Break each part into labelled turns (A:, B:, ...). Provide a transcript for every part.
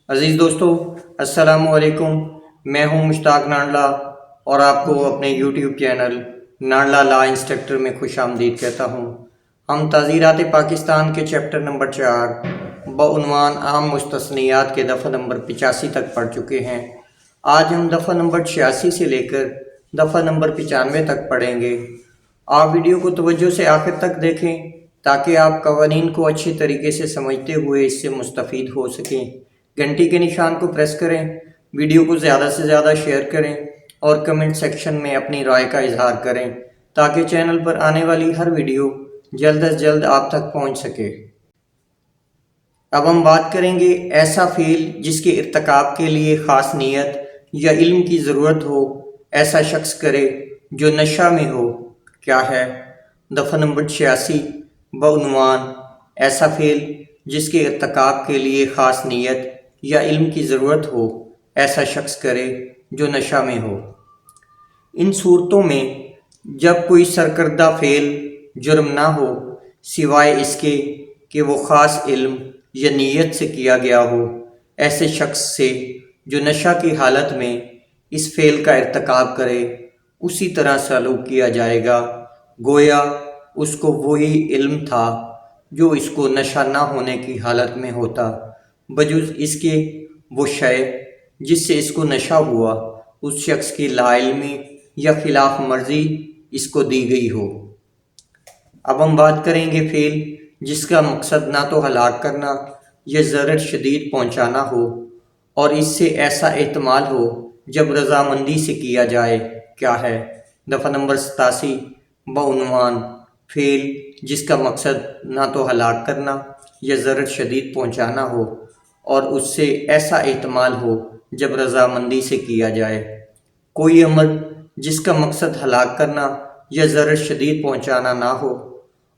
A: عزیز دوستو، السلام علیکم۔ میں ہوں مشتاق نانڈلا اور آپ کو اپنے یوٹیوب چینل نانڈلا لا انسٹرکٹر میں خوش آمدید کہتا ہوں۔ ہم تعزیرات پاکستان کے چیپٹر نمبر 4 بعنوان عام مستثنیات کے دفعہ نمبر 85 تک پڑھ چکے ہیں۔ آج ہم دفعہ نمبر 86 سے لے کر دفعہ نمبر 95 تک پڑھیں گے۔ آپ ویڈیو کو توجہ سے آخر تک دیکھیں تاکہ آپ قوانین کو اچھی طریقے سے سمجھتے ہوئے اس سے مستفید ہو سکیں۔ گھنٹی کے نشان کو پریس کریں، ویڈیو کو زیادہ سے زیادہ شیئر کریں اور کمنٹ سیکشن میں اپنی رائے کا اظہار کریں تاکہ چینل پر آنے والی ہر ویڈیو جلد از جلد آپ تک پہنچ سکے۔ اب ہم بات کریں گے ایسا فعل جس کے ارتکاب کے لیے خاص نیت یا علم کی ضرورت ہو، ایسا شخص کرے جو نشہ میں ہو، کیا ہے؟ دفعہ نمبر 86 بعنوان ایسا فعل جس کے ارتکاب کے لیے خاص نیت یا علم کی ضرورت ہو، ایسا شخص کرے جو نشہ میں ہو۔ ان صورتوں میں جب کوئی سرکردہ فعل جرم نہ ہو سوائے اس کے کہ وہ خاص علم یا نیت سے کیا گیا ہو، ایسے شخص سے جو نشہ کی حالت میں اس فعل کا ارتکاب کرے اسی طرح سلوک کیا جائے گا گویا اس کو وہی علم تھا جو اس کو نشہ نہ ہونے کی حالت میں ہوتا، بجز اس کے وہ شے جس سے اس کو نشہ ہوا اس شخص کی لا علمی یا خلاف مرضی اس کو دی گئی ہو۔ اب ہم بات کریں گے فعل جس کا مقصد نہ تو ہلاک کرنا یا ضرر شدید پہنچانا ہو اور اس سے ایسا احتمال ہو جب رضامندی سے کیا جائے، کیا ہے؟ دفعہ نمبر 87 بعنوان فعل جس کا مقصد نہ تو ہلاک کرنا یا ضرر شدید پہنچانا ہو اور اس سے ایسا احتمال ہو جب رضامندی سے کیا جائے۔ کوئی امر جس کا مقصد ہلاک کرنا یا ضرر شدید پہنچانا نہ ہو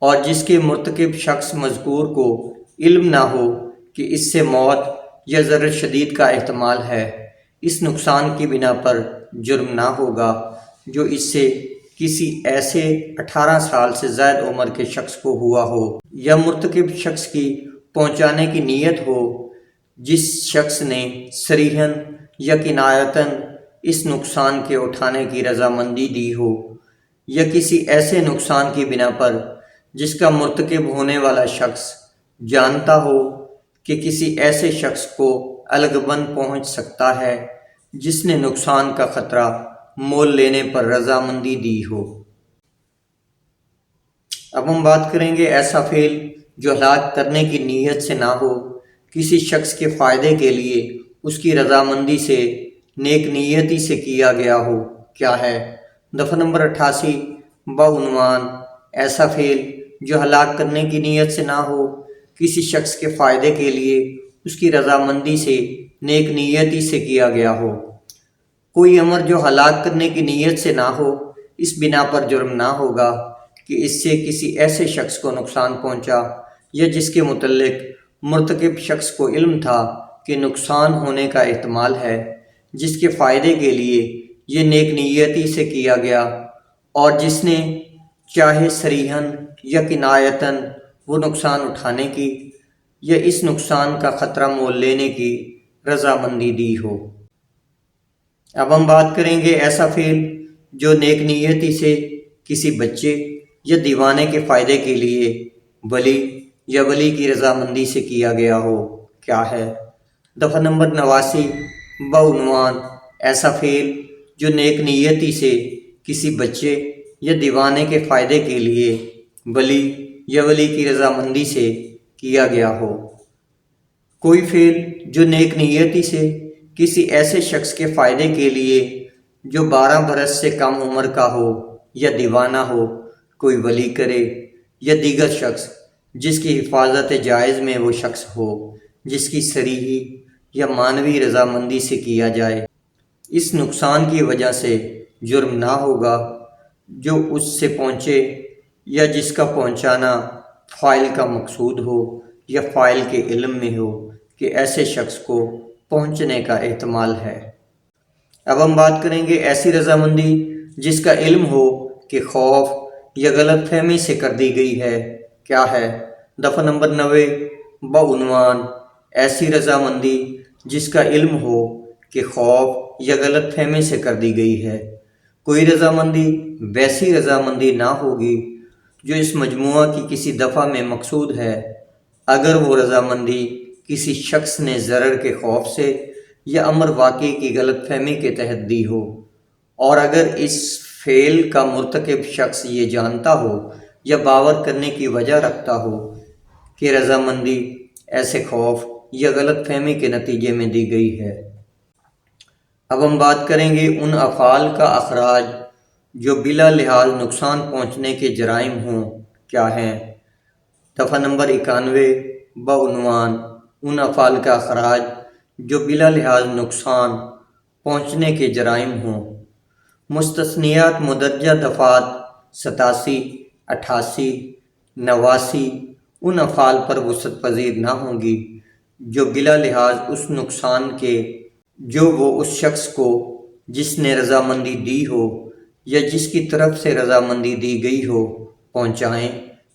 A: اور جس کے مرتکب شخص مذکور کو علم نہ ہو کہ اس سے موت یا ضرر شدید کا احتمال ہے، اس نقصان کی بنا پر جرم نہ ہوگا جو اس سے کسی ایسے 18 سال سے زائد عمر کے شخص کو ہوا ہو یا مرتکب شخص کی پہنچانے کی نیت ہو جس شخص نے صریحاً یا کنایتاً اس نقصان کے اٹھانے کی رضامندی دی ہو، یا کسی ایسے نقصان کی بنا پر جس کا مرتکب ہونے والا شخص جانتا ہو کہ کسی ایسے شخص کو الگبند پہنچ سکتا ہے جس نے نقصان کا خطرہ مول لینے پر رضامندی دی ہو۔ اب ہم بات کریں گے ایسا فعل جو ہلاک کرنے کی نیت سے نہ ہو، کسی شخص کے فائدے کے لیے اس کی رضامندی سے نیک نیتی سے کیا گیا ہو، کیا ہے؟ دفعہ نمبر 88 بعنوان ایسا فعل جو ہلاک کرنے کی نیت سے نہ ہو، کسی شخص کے فائدے کے لیے اس کی رضامندی سے نیک نیتی سے کیا گیا ہو۔ کوئی امر جو ہلاک کرنے کی نیت سے نہ ہو اس بنا پر جرم نہ ہوگا کہ اس سے کسی ایسے شخص کو نقصان پہنچا یا جس کے متعلق مرتکب شخص کو علم تھا کہ نقصان ہونے کا احتمال ہے، جس کے فائدے کے لیے یہ نیک نیتی سے کیا گیا اور جس نے چاہے صریحاً یا کنایتاً وہ نقصان اٹھانے کی یا اس نقصان کا خطرہ مول لینے کی رضامندی دی ہو۔ اب ہم بات کریں گے ایسا فعل جو نیک نیتی سے کسی بچے یا دیوانے کے فائدے کے لیے ولی یا ولی کی رضامندی سے کیا گیا ہو، کیا ہے؟ دفعہ نمبر 89 بعنوان ایسا فعل جو نیک نیتی سے کسی بچے یا دیوانے کے فائدے کے لیے ولی یا ولی کی رضامندی سے کیا گیا ہو۔ کوئی فعل جو نیک نیتی سے کسی ایسے شخص کے فائدے کے لیے جو 12 برس سے کم عمر کا ہو یا دیوانہ ہو کوئی ولی کرے، یا دیگر شخص جس کی حفاظت جائز میں وہ شخص ہو جس کی صریحی یا معنوی رضامندی سے کیا جائے، اس نقصان کی وجہ سے جرم نہ ہوگا جو اس سے پہنچے یا جس کا پہنچانا فاعل کا مقصود ہو یا فاعل کے علم میں ہو کہ ایسے شخص کو پہنچنے کا احتمال ہے۔ اب ہم بات کریں گے ایسی رضامندی جس کا علم ہو کہ خوف یا غلط فہمی سے کر دی گئی ہے، کیا ہے؟ دفعہ نمبر 90 بعنوان ایسی رضامندی جس کا علم ہو کہ خوف یا غلط فہمی سے کر دی گئی ہے۔ کوئی رضامندی ویسی رضامندی نہ ہوگی جو اس مجموعہ کی کسی دفعہ میں مقصود ہے، اگر وہ رضامندی کسی شخص نے ضرر کے خوف سے یا امر واقعی کی غلط فہمی کے تحت دی ہو، اور اگر اس فعل کا مرتکب شخص یہ جانتا ہو یا باور کرنے کی وجہ رکھتا ہو کہ رضامندی ایسے خوف یا غلط فہمی کے نتیجے میں دی گئی ہے۔ اب ہم بات کریں گے ان افعال کا اخراج جو بلا لحاظ نقصان پہنچنے کے جرائم ہوں کیا ہیں۔ دفعہ نمبر 91 بعنوان ان افعال کا اخراج جو بلا لحاظ نقصان پہنچنے کے جرائم ہوں۔ مستثنیات مدرجہ دفعات 87، 88، 89 ان افعال پر وسعت پذیر نہ ہوں گی جو بلا لحاظ اس نقصان کے جو وہ اس شخص کو جس نے رضامندی دی ہو یا جس کی طرف سے رضامندی دی گئی ہو پہنچائیں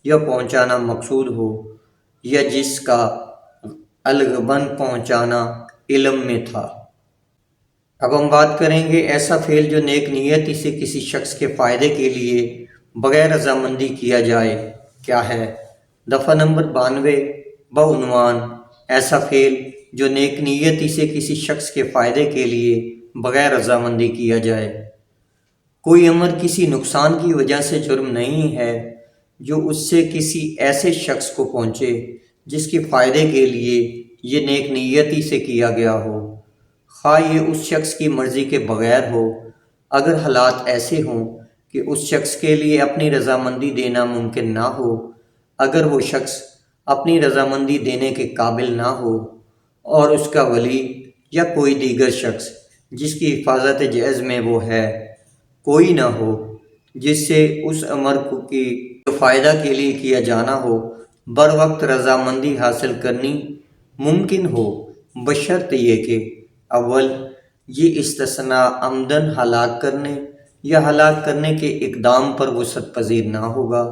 A: یا پہنچانا مقصود ہو، یا جس کا الغبن پہنچانا علم میں تھا۔ اب ہم بات کریں گے ایسا فعل جو نیک نیتی سے کسی شخص کے فائدے کے لیے بغیر رضامندی کیا جائے کیا ہے۔ دفعہ نمبر 92 بعنوان ایسا فعل جو نیک نیتی سے کسی شخص کے فائدے کے لیے بغیر رضامندی کیا جائے۔ کوئی امر کسی نقصان کی وجہ سے جرم نہیں ہے جو اس سے کسی ایسے شخص کو پہنچے جس کے فائدے کے لیے یہ نیک نیتی سے کیا گیا ہو، خواہ یہ اس شخص کی مرضی کے بغیر ہو، اگر حالات ایسے ہوں کہ اس شخص کے لیے اپنی رضامندی دینا ممکن نہ ہو، اگر وہ شخص اپنی رضامندی دینے کے قابل نہ ہو، اور اس کا ولی یا کوئی دیگر شخص جس کی حفاظت جائز میں وہ ہے کوئی نہ ہو، جس سے اس امر کی جو فائدہ کے لیے کیا جانا ہو بر وقت رضامندی حاصل کرنی ممکن ہو، بشرط یہ کہ اول یہ استثناء عمدن ہلاک کرنے یا ہلاک کرنے کے اقدام پر وسعت پذیر نہ ہوگا،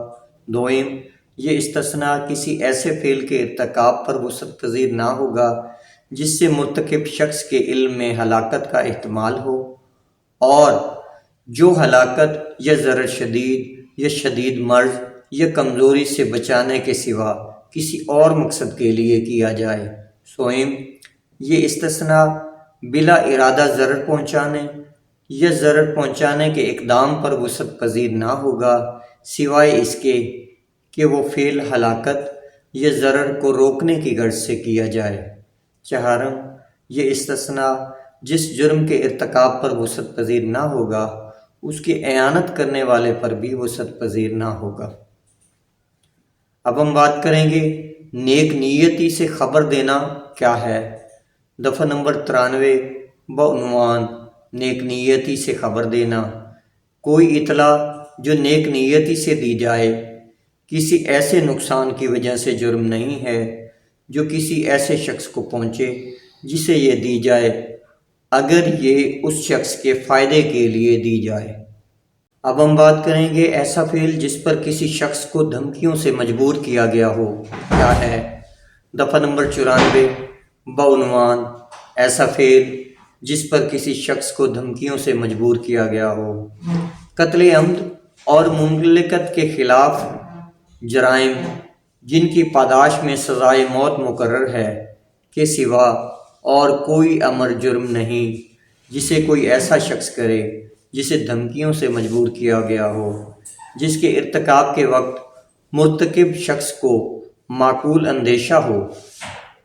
A: دوئم یہ استثناء کسی ایسے فعل کے ارتکاب پر وسعت پذیر نہ ہوگا جس سے مرتکب شخص کے علم میں ہلاکت کا احتمال ہو، اور جو ہلاکت یا ضرر شدید یا شدید مرض یا کمزوری سے بچانے کے سوا کسی اور مقصد کے لیے کیا جائے، سوئم یہ استثناء بلا ارادہ ضرر پہنچانے یا ضرر پہنچانے کے اقدام پر وسعت پذیر نہ ہوگا سوائے اس کے کہ وہ فعل ہلاکت یا ضرر کو روکنے کی غرض سے کیا جائے، چہارم یہ استثناء جس جرم کے ارتکاب پر وسعت پذیر نہ ہوگا اس کے اعانت کرنے والے پر بھی وسعت پذیر نہ ہوگا۔ اب ہم بات کریں گے نیک نیتی سے خبر دینا کیا ہے۔ دفعہ نمبر 93 بعنوان نیک نیتی سے خبر دینا کوئی اطلاع جو نیک نیتی سے دی جائے کسی ایسے نقصان کی وجہ سے جرم نہیں ہے جو کسی ایسے شخص کو پہنچے جسے یہ دی جائے اگر یہ اس شخص کے فائدے کے لیے دی جائے۔ اب ہم بات کریں گے ایسا فعل جس پر کسی شخص کو دھمکیوں سے مجبور کیا گیا ہو کیا ہے۔ دفعہ نمبر 94 بعنوان ایسا فعل جس پر کسی شخص کو دھمکیوں سے مجبور کیا گیا ہو۔ قتل عمد اور مملکت کے خلاف جرائم جن کی پاداش میں سزائے موت مقرر ہے کے سوا اور کوئی امر جرم نہیں جسے کوئی ایسا شخص کرے جسے دھمکیوں سے مجبور کیا گیا ہو، جس کے ارتکاب کے وقت مرتکب شخص کو معقول اندیشہ ہو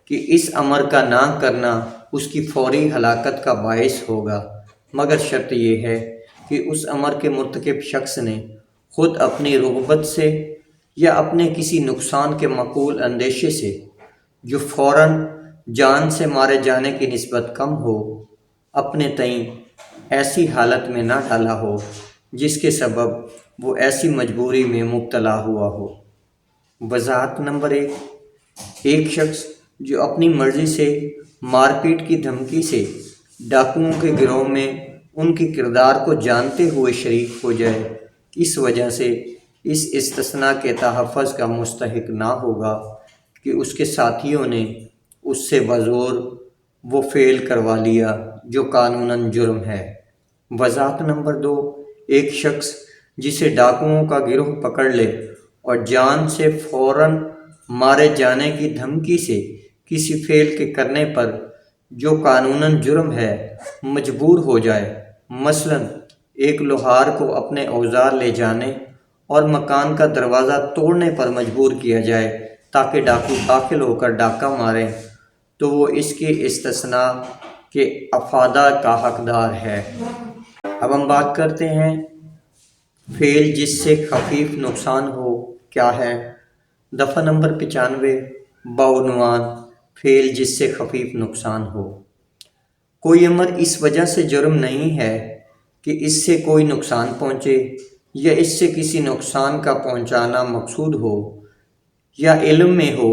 A: کہ اس امر کا نہ کرنا اس کی فوری ہلاکت کا باعث ہوگا، مگر شرط یہ ہے کہ اس امر کے مرتکب شخص نے خود اپنی رغبت سے یا اپنے کسی نقصان کے معقول اندیشے سے جو فوراً جان سے مارے جانے کی نسبت کم ہو اپنے تئیں ایسی حالت میں نہ ڈالا ہو جس کے سبب وہ ایسی مجبوری میں مبتلا ہوا ہو۔ وضاحت نمبر 1 ایک شخص جو اپنی مرضی سے مار پیٹ کی دھمکی سے ڈاکوؤں کے گروہ میں ان کے کردار کو جانتے ہوئے شریک ہو جائے، اس وجہ سے اس استثناء کے تحفظ کا مستحق نہ ہوگا کہ اس کے ساتھیوں نے اس سے بزور وہ فعل کروا لیا جو قانوناً جرم ہے۔ وضاحت نمبر 2، ایک شخص جسے ڈاکوؤں کا گروہ پکڑ لے اور جان سے فوراً مارے جانے کی دھمکی سے کسی فعل کے کرنے پر جو قانوناً جرم ہے مجبور ہو جائے، مثلاً ایک لوہار کو اپنے اوزار لے جانے اور مکان کا دروازہ توڑنے پر مجبور کیا جائے تاکہ ڈاکو داخل ہو کر ڈاکہ مارے، تو وہ اس کے استثناء کے افادہ کا حقدار ہے۔ اب ہم بات کرتے ہیں فعل جس سے خفیف نقصان ہو کیا ہے۔ دفعہ نمبر 95، بعنوان فعل جس سے خفیف نقصان ہو۔ کوئی امر اس وجہ سے جرم نہیں ہے کہ اس سے کوئی نقصان پہنچے یا اس سے کسی نقصان کا پہنچانا مقصود ہو، یا علم میں ہو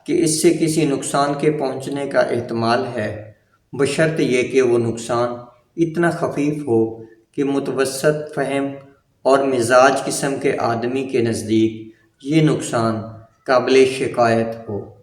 A: کہ اس سے کسی نقصان کے پہنچنے کا احتمال ہے، بشرط یہ کہ وہ نقصان اتنا خفیف ہو کہ متوسط فہم اور مزاج قسم کے آدمی کے نزدیک یہ نقصان قابل شکایت ہو۔